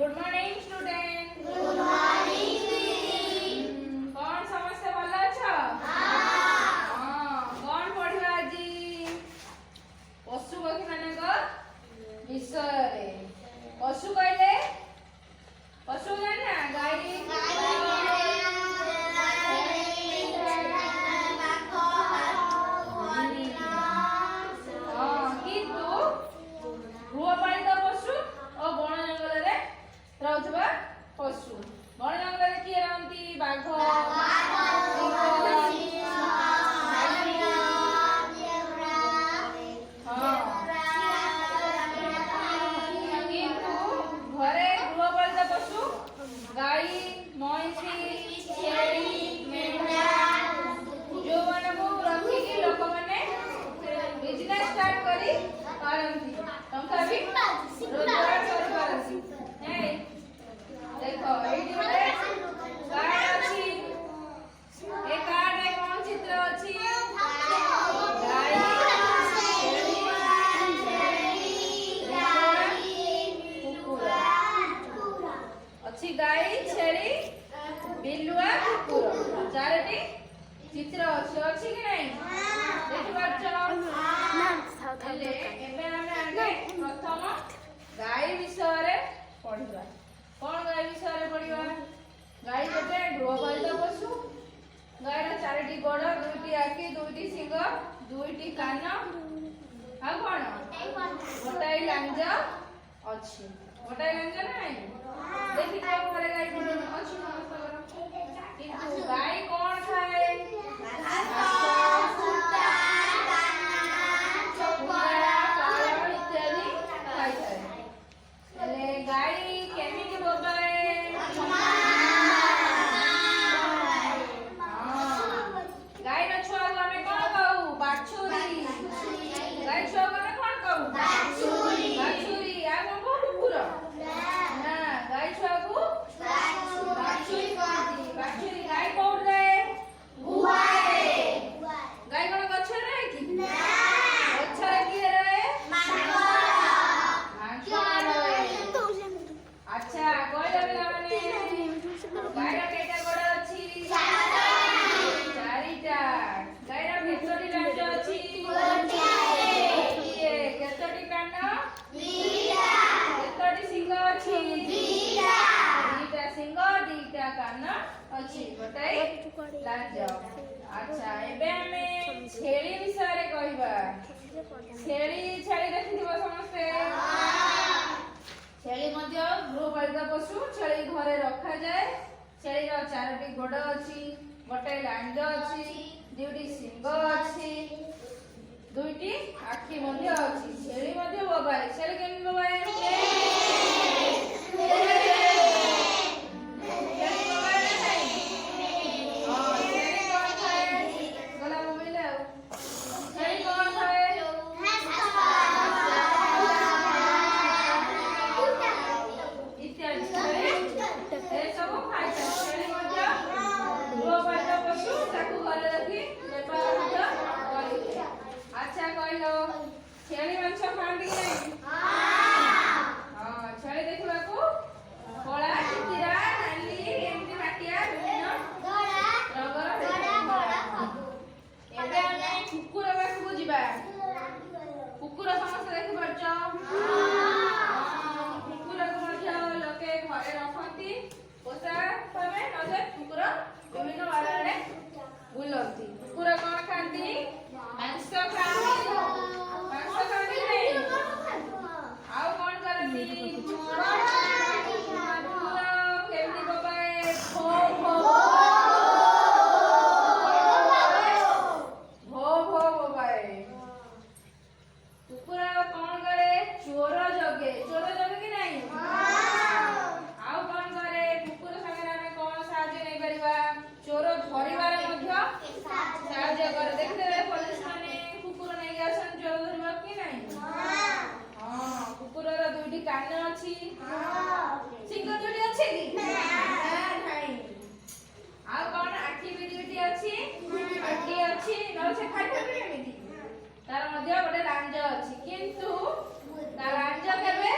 Good morning student. Good morning. कौन समस्या भल अछ? हां कौन पढ़िबा आजी? पशु पक्षी मानक विषय रे। पशु कहले पशु जाना गाई पशु बण जंगल किए रहती बाघ घरे गृहपालित पशु गाई मईसी छेली मेंढा जो मानू रखिकी लोक मैंने बिजनेस स्टार्ट करी पारंती टंका भी रोजगार कर पारंती। देखो एठी गोटे कार्ड अछि ए कार्ड रे कोन चित्र अछि? गाई कुकुर अछि। गाई छेली बिलुआ कुकुर चारटी चित्र अछि अछि कि नहीं देखि पाछो हेले एबे हम आगे प्रथम गाई विषय रे पढिबा। कौन गाई विषय पढ़ा? गाई गोटे गृहपालित पशु। गाईर चारोटी गोड़ दुईटी आखि दुईटी सिंग दुईटी कान आ कौन गोटाए लांज अच्छी गोटाए लांज नहीं देखी घरे गाई अच्छी किंतु गाई कौन खाए? अच्छा एबे हमें छेली विषय रे कहबा। छेली छेली देखिथिबो समस्ते छेली मध्य गृहपालित पशु। छेली घरे रखा जाए। छेली रो चारोटी गोड़ अछि गोटे लांज अछि दुईटी सिंग अछि दुईटी आखि मध्य अछि। छेली मध्य बोबाए। छेली केन बोबाए? अच्छा कहलो छेली मांस खांती कि नहीं? हां छेली देखबा को कला चितिरा नाली एमती माटिया विभिन्न एबे हम कुकुर बाकू जिबा। कुकुर समस्त देखि परछ? कुकुर को मध्य लोके घरे रखती पोषा भाबे नजे कुकुर विभिन्न बारे बुलती। कुकुर कौन खाती? मांस खाती। मांस खाती नहीं आउ कौन करती? केमती बोबाए? भो भो भो भो बोबाए। कुकुर कौन करे? चोर जगे। चोर जगे कि नहीं? आउ कौन करे? कुकुर संगे हमें कौन साहाय्य नहीं करिबा? चोर धरिबार मध्य साहाय्य करे। देखिबे पुलिस माने कुकुर नहीं आसन चोर धरिबा कि नहीं? हां कुकुर रो दुईटी कान अछि सिंग दुईटी अछि कि नहीं? आ कौन आखि भी दुईटी अछि आखि अछि न से खाइ परबे केमिति? तार मध्य गोटे लांज अछि किंतु ता लांज केबे